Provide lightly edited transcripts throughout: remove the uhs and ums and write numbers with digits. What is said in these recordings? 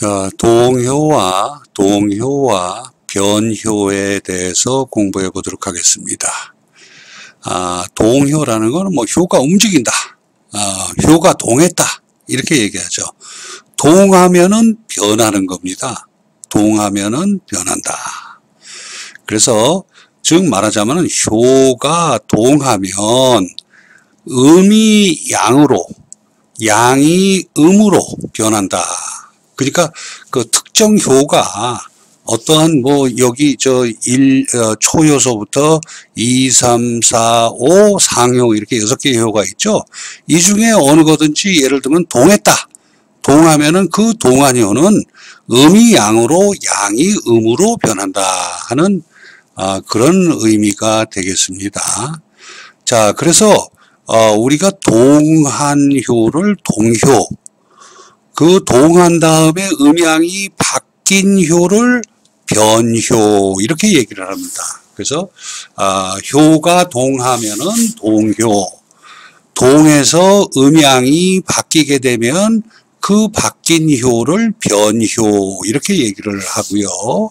자, 동효와 변효에 대해서 공부해 보도록 하겠습니다. 동효라는 거는 뭐 효가 움직인다. 효가 동했다. 이렇게 얘기하죠. 동하면은 변하는 겁니다. 동하면은 변한다. 그래서 즉 말하자면은 효가 동하면 음이 양으로, 양이 음으로 변한다. 그러니까 그 특정 효가 어떠한 뭐 여기 초효소부터 2, 3, 4, 5 상효 이렇게 6개의 효가 있죠. 이 중에 어느 거든지 예를 들면 동했다. 동하면은 그 동한 효는 음이 양으로, 양이 음으로 변한다 하는 그런 의미가 되겠습니다. 자, 그래서 우리가 동한효를 동효, 그 동한 다음에 음양이 바뀐 효를 변효 이렇게 얘기를 합니다. 그래서 효가 동하면은 동효, 동에서 음양이 바뀌게 되면 그 바뀐 효를 변효 이렇게 얘기를 하고요.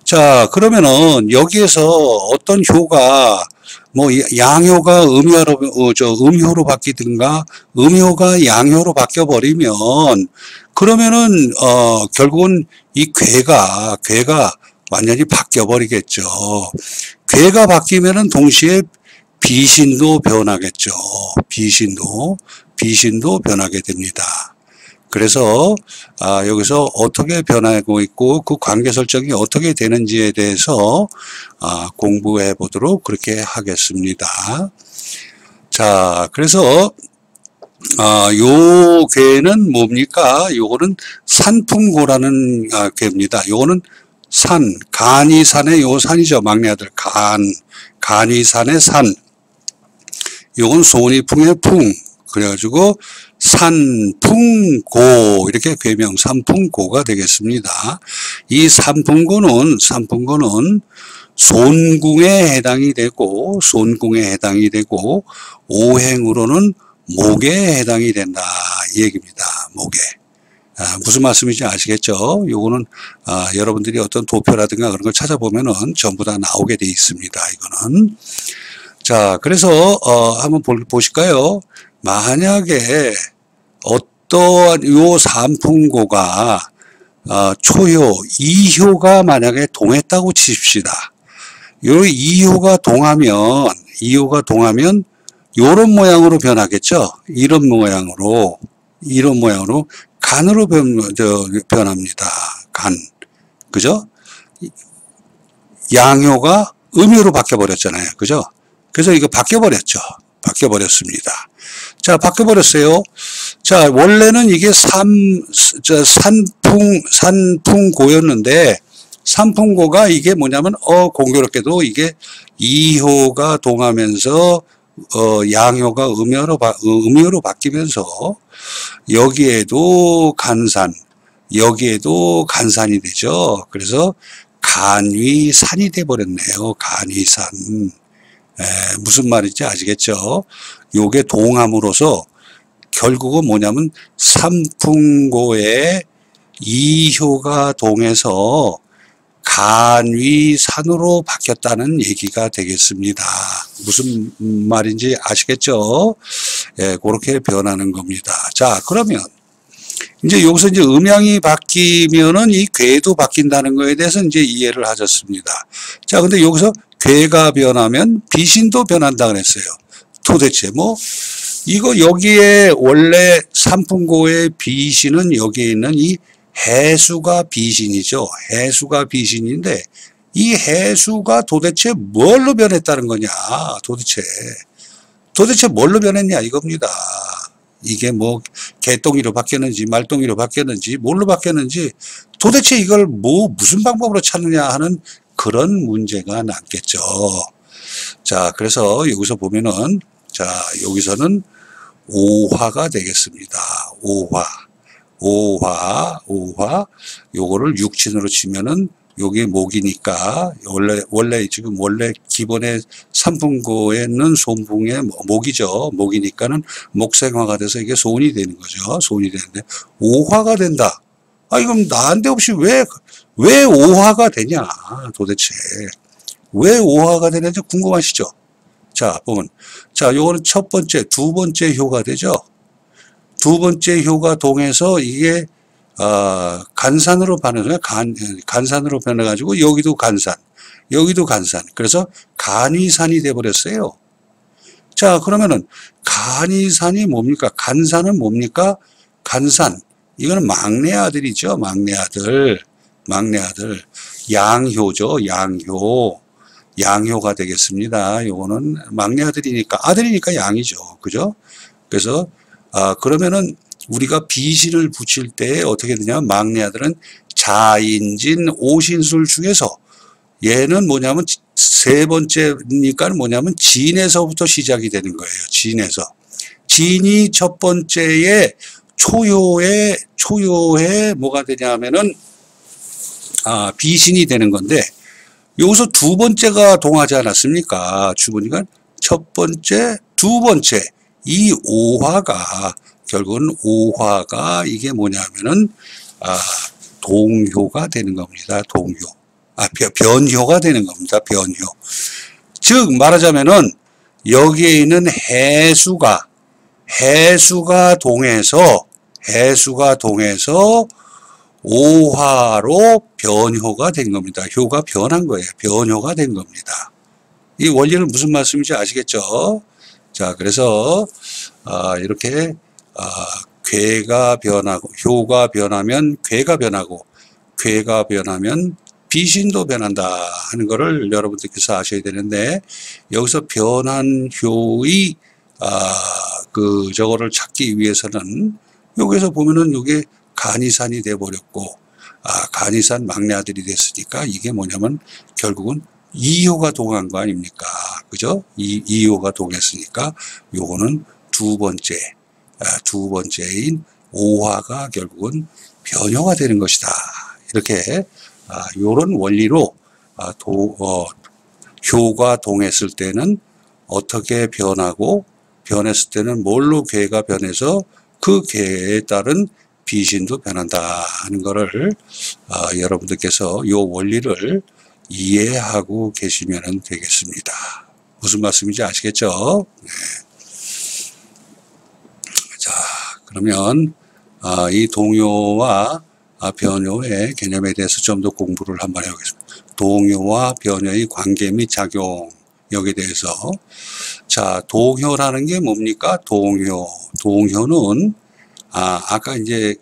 자, 그러면은 여기에서 어떤 효가 뭐 양효가 음효로 바뀌든가 음효가 양효로 바뀌어 버리면 그러면은 결국은 이 괴가 완전히 바뀌어 버리겠죠. 괴가 바뀌면은 동시에 비신도 변하겠죠. 비신도 변하게 됩니다. 그래서 여기서 어떻게 변하고 있고 그 관계 설정이 어떻게 되는지에 대해서 공부해 보도록 그렇게 하겠습니다. 자, 그래서 요 괴는 뭡니까? 요거는 산풍고라는 괴입니다. 요거는 간이산의 요 산이죠. 막내 아들 간이산의 산. 요건 소니풍의 풍. 그래가지고 산풍고 이렇게 괴명 산풍고가 되겠습니다. 이 산풍고는 손궁에 해당이 되고 오행으로는 목에 해당이 된다 이 얘기입니다. 목에. 무슨 말씀인지 아시겠죠? 요거는 여러분들이 어떤 도표라든가 그런 걸 찾아보면은 전부 다 나오게 돼 있습니다. 이거는. 자, 그래서 한번 보실까요? 만약에 어떠한 요 산풍고가 초효 2효가 만약에 동했다고 치십시다. 요 2효가 동하면 요런 모양으로 변하겠죠. 이런 모양으로 간으로 변합니다. 간. 그죠? 양효가 음효로 바뀌어 버렸잖아요. 그죠? 그래서 이거 바뀌어 버렸습니다. 자, 바뀌어 버렸어요. 자, 원래는 이게 산풍고였는데 산풍고가 이게 뭐냐면 공교롭게도 이게 2효가 동하면서 양효가 음효로 바뀌면서 여기에도 간산이 되죠. 그래서 간위산이 돼 버렸네요. 간위산. 무슨 말인지 아시겠죠? 요게 동함으로써 결국은 뭐냐면 산풍고의 2효가 동해서 간위산으로 바뀌었다는 얘기가 되겠습니다. 무슨 말인지 아시겠죠? 그렇게 변하는 겁니다. 자, 그러면 이제 여기서 이제 음양이 바뀌면은 이 괴도 바뀐다는 거에 대해서 이제 이해를 하셨습니다. 자, 근데 여기서 괴가 변하면 비신도 변한다 그랬어요. 도대체 이거 여기에 원래 산풍고의 비신은 여기에 있는 이 해수가 비신이죠. 해수가 비신인데 이 해수가 도대체 뭘로 변했다는 거냐? 도대체 뭘로 변했냐 이겁니다. 이게 개똥이로 바뀌었는지 말똥이로 바뀌었는지 뭘로 바뀌었는지 도대체 이걸 무슨 방법으로 찾느냐 하는 그런 문제가 남겠죠. 자, 그래서 여기서 보면은 여기서는 오화가 되겠습니다. 오화. 요거를 육친으로 치면은 요게 목이니까 원래 기본의 산풍고에는 손풍의 목이죠. 목이니까는 목생화가 돼서 이게 손이 되는 거죠. 손이 되는데 오화가 된다. 그럼 난데없이 왜 오화가 되냐, 도대체. 왜 오화가 되는지 궁금하시죠? 자, 보면. 자, 요거는 첫 번째, 두 번째 효가 되죠? 두 번째 효가 동해서 이게, 간산으로 변해서, 간산으로 변해가지고, 여기도 간산, 여기도 간산. 그래서 간이산이 돼버렸어요. 자, 그러면은, 간이산이 뭡니까? 간산은 뭡니까? 간산. 이거는 막내 아들이죠. 막내 아들. 막내 아들. 양효죠. 양효. 양효가 되겠습니다. 요거는 막내 아들이니까 양이죠. 그죠? 그래서, 그러면은 우리가 비신을 붙일 때 어떻게 되냐면 막내 아들은 자인진 오신술 중에서 얘는 뭐냐면 세 번째니까 뭐냐면 진에서부터 시작이 되는 거예요. 진에서. 진이 첫 번째에 초효에 뭐가 되냐면은 비신이 되는 건데 여기서 두 번째가 동하지 않았습니까? 주보니까 첫 번째, 두 번째 이 오화가 결국은 오화가 이게 뭐냐면은 동효가 되는 겁니다. 동효. 변효가 되는 겁니다. 변효. 즉 말하자면은 여기에 있는 해수가 동해서 오화로 변효가 된 겁니다. 효가 변한 거예요. 변효가 된 겁니다. 이 원리는 무슨 말씀인지 아시겠죠? 자, 그래서 이렇게 괴가 변하고 효가 변하면 괴가 변하고 괴가 변하면 비신도 변한다 하는 거를 여러분들께서 아셔야 되는데 여기서 변한 효의 저거를 찾기 위해서는 여기서 보면은 이게 간이산이 돼버렸고 간이산 막내 아들이 됐으니까 이게 뭐냐면 결국은 이효가 동한 거 아닙니까? 그죠? 이효가 동했으니까 요거는 두 번째인 오화가 결국은 변효가 되는 것이다. 이렇게 요런 원리로 효가 동했을 때는 어떻게 변하고 변했을 때는 뭘로 괴가 변해서 그 괴에 따른 비신도 변한다 하는 거를 여러분들께서 요 원리를 이해하고 계시면 되겠습니다. 무슨 말씀인지 아시겠죠? 네. 자, 그러면 이 동효와 변효의 개념에 대해서 좀 더 공부를 한번 해보겠습니다. 동효와 변효의 관계 및 작용 여기에 대해서 자, 동효라는 게 뭡니까? 동효는 아까 이제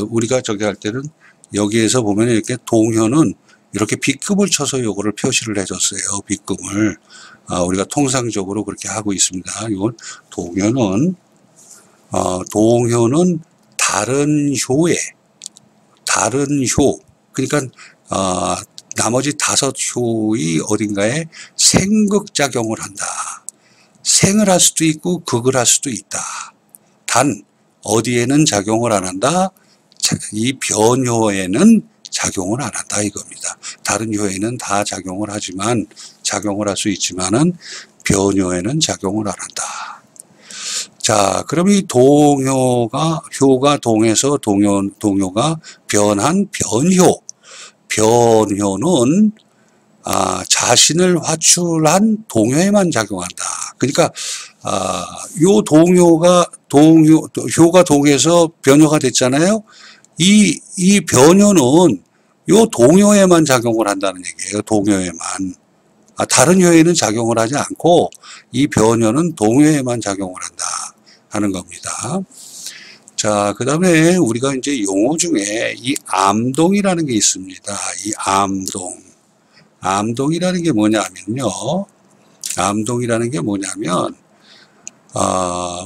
우리가 저기 할 때는 여기에서 보면 이렇게 동효는 이렇게 B급을 쳐서 요거를 표시를 해줬어요. B급을 우리가 통상적으로 그렇게 하고 있습니다. 이건 동효는 다른 효 그러니까 나머지 다섯 효의 어딘가에 생극작용을 한다. 생을 할 수도 있고 극을 할 수도 있다. 단 어디에는 작용을 안 한다. 이 변효에는 작용을 안 한다 이겁니다. 다른 효에는 다 작용을 하지만 작용을 할 수 있지만은 변효에는 작용을 안 한다. 자, 그럼 이 효가 동해서 동효가 변한 변효는 자신을 화출한 동효에만 작용한다. 그러니까 요 효가 동해서 변효가 됐잖아요. 이 변효는 요 동효에만 작용을 한다는 얘기예요. 동효에만. 다른 효에는 작용을 하지 않고 이 변효는 동효에만 작용을 한다 하는 겁니다. 자, 그 다음에 우리가 이제 용어 중에 이 암동이라는 게 있습니다. 이 암동이라는 게 뭐냐면요.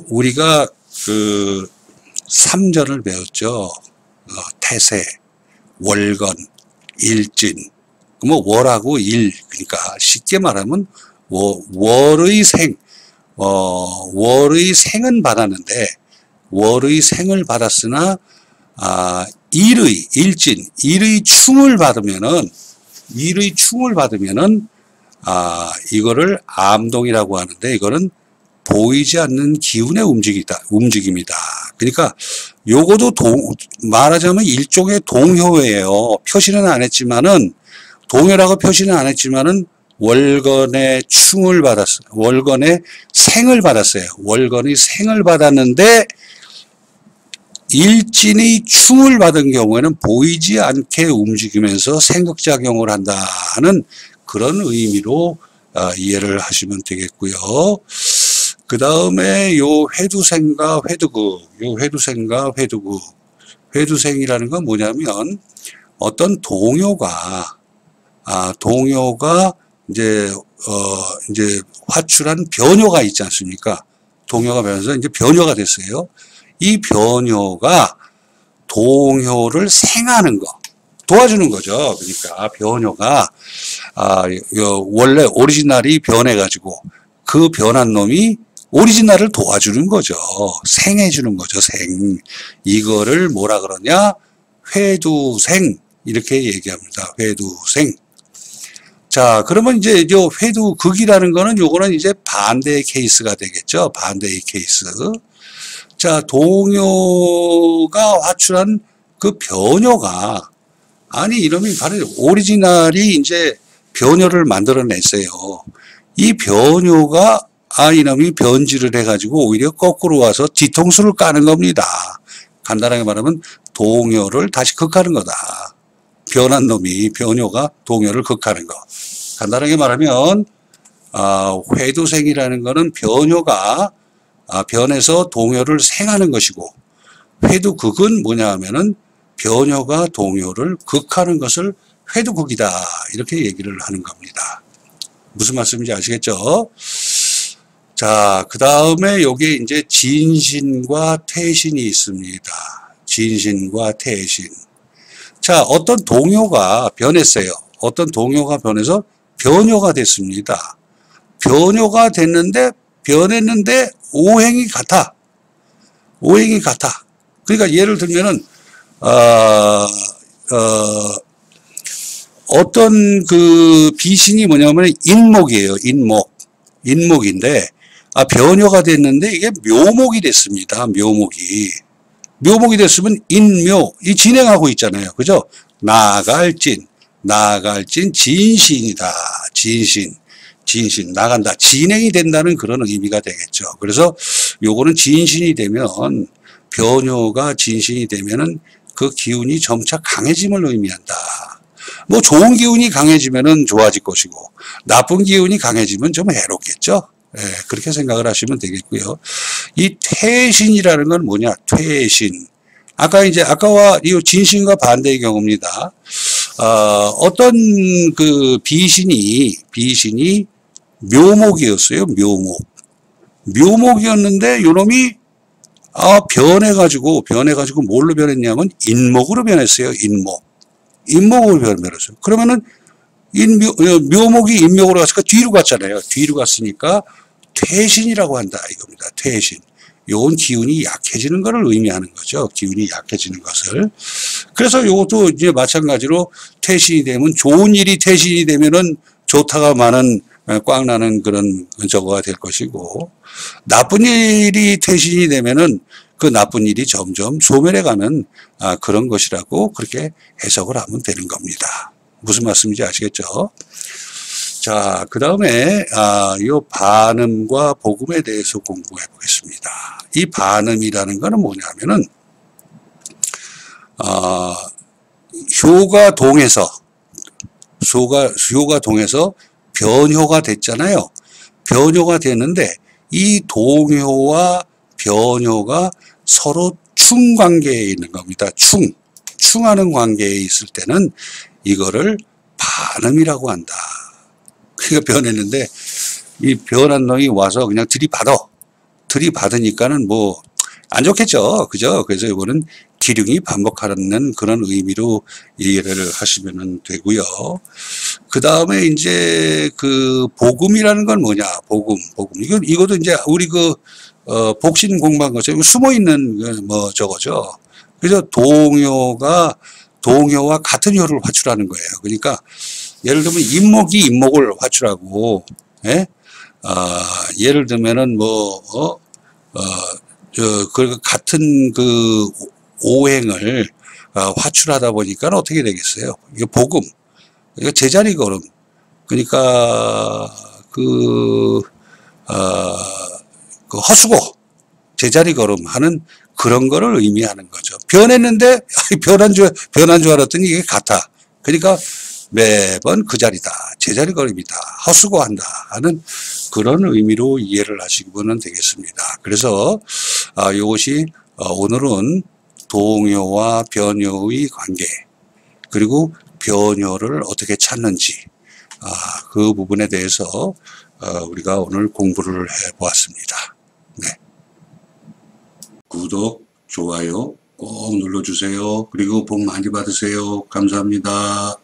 우리가 그 삼전을 배웠죠. 태세, 월건, 일진. 뭐 월하고 일. 그러니까 쉽게 말하면 월의 생은 받았는데 월의 생을 받았으나 일의 충을 받으면은 이거를 암동이라고 하는데 이거는 보이지 않는 기운의 움직임이다. 그러니까 요거도 말하자면 일종의 동효예요. 표시는 안 했지만은, 동효라고 표시는 안 했지만은, 월건의 충을 받았어요. 월건의 생을 받았어요. 월건이 생을 받았는데, 일진의 충을 받은 경우에는 보이지 않게 움직이면서 생극작용을 한다는 그런 의미로 이해를 하시면 되겠고요. 그 다음에 요 회두생과 회두극, 요 회두생과 회두극, 회두생이라는 건 뭐냐면 어떤 동요가 이제 화출한 변효가 있지 않습니까? 동요가 변해서 이제 변효가 됐어요. 이 변효가 동효를 생하는 거, 도와주는 거죠. 그러니까 변효가 원래 오리지널이 변해가지고 그 변한 놈이 오리지널을 도와주는 거죠. 생해주는 거죠. 생. 이거를 뭐라 그러냐? 회두생 이렇게 얘기합니다. 회두생. 자, 그러면 이제 요 회두극이라는 거는 요거는 이제 반대의 케이스가 되겠죠. 반대의 케이스. 자, 동요가 화출한 그 변효가 아니 이놈이 바로 오리지널이 이제 변효를 만들어냈어요. 이 변효가 이놈이 변질을 해가지고 오히려 거꾸로 와서 뒤통수를 까는 겁니다. 간단하게 말하면 동요를 다시 극하는 거다. 변한 놈이 변효가 동요를 극하는 거. 간단하게 말하면 회두생이라는 거는 변효가 변해서 동요를 생하는 것이고 회두극은 뭐냐 하면은 변효가 동요를 극하는 것을 회두극이다 이렇게 얘기를 하는 겁니다. 무슨 말씀인지 아시겠죠? 자, 그 다음에 여기 이제 진신과 퇴신이 있습니다. 진신과 퇴신. 자, 어떤 동요가 변했어요. 어떤 동요가 변해서 변효가 됐습니다. 변효가 됐는데 변했는데 오행이 같아. 오행이 같아. 그러니까 예를 들면은 어떤 그 비신이 뭐냐면 인목이에요. 인목인데 변효가 됐는데 이게 묘목이 됐습니다. 묘목이 됐으면 인묘 이 진행하고 있잖아요. 그죠? 나갈진 진신이다. 진신 나간다. 진행이 된다는 그런 의미가 되겠죠. 그래서 요거는 진신이 되면 변효가 진신이 되면은 그 기운이 점차 강해짐을 의미한다. 뭐 좋은 기운이 강해지면은 좋아질 것이고 나쁜 기운이 강해지면 좀 해롭겠죠. 예, 그렇게 생각을 하시면 되겠고요. 이 퇴신이라는 건 뭐냐? 퇴신. 아까와 이 진신과 반대의 경우입니다. 어떤 그 비신이 묘목이었어요. 묘목이었는데 요놈이 변해가지고 뭘로 변했냐면 인목으로 변했어요. 인목으로 변했어요. 그러면은 묘목이 인목으로 갔으니까 뒤로 갔잖아요. 뒤로 갔으니까 퇴신이라고 한다 이겁니다. 퇴신. 요건 기운이 약해지는 것을 의미하는 거죠. 기운이 약해지는 것을. 그래서 요것도 이제 마찬가지로 퇴신이 되면 좋은 일이 퇴신이 되면은 좋다가 많은 꽉 나는 그런 저거가 될 것이고 나쁜 일이 퇴신이 되면은 그 나쁜 일이 점점 소멸해가는 그런 것이라고 그렇게 해석을 하면 되는 겁니다. 무슨 말씀인지 아시겠죠? 자, 그 다음에 이 반음과 복음에 대해서 공부해 보겠습니다. 이 반음이라는 것은 뭐냐면은 효가 동해서 변효가 됐잖아요. 변효가 됐는데 이 동효와 변효가 서로 충관계에 있는 겁니다. 충하는 관계에 있을 때는 이거를 반음이라고 한다. 그러니까 변했는데 이 변한 놈이 와서 그냥 들이받으니까는 뭐 안 좋겠죠. 그죠? 그래서 이거는 기륭이 반복하는 그런 의미로 이해를 하시면 되고요. 그 다음에 이제 그 복음이라는 건 뭐냐? 복음. 이것도 이제 우리 복신 공부한 것처럼 숨어 있는 뭐 저거죠. 그래서 동효와 같은 효를 화출하는 거예요. 그러니까 예를 들면 인목이 인목을 화출하고, 예? 예를 들면은 같은 오행을 화출하다 보니까 어떻게 되겠어요? 이거 복음, 이거 제자리 걸음. 그러니까 그 허수고 제자리 걸음하는 그런 거를 의미하는 거죠. 변했는데 변한 줄 알았더니 이게 같아. 그러니까 매번 그 자리다. 제자리 걸음이다. 허수고한다 하는 그런 의미로 이해를 하시면 되겠습니다. 그래서 이것이 오늘은 동요와 변요의 관계, 그리고 변요를 어떻게 찾는지, 그 부분에 대해서 우리가 오늘 공부를 해 보았습니다. 네. 구독, 좋아요 꼭 눌러주세요. 그리고 복 많이 받으세요. 감사합니다.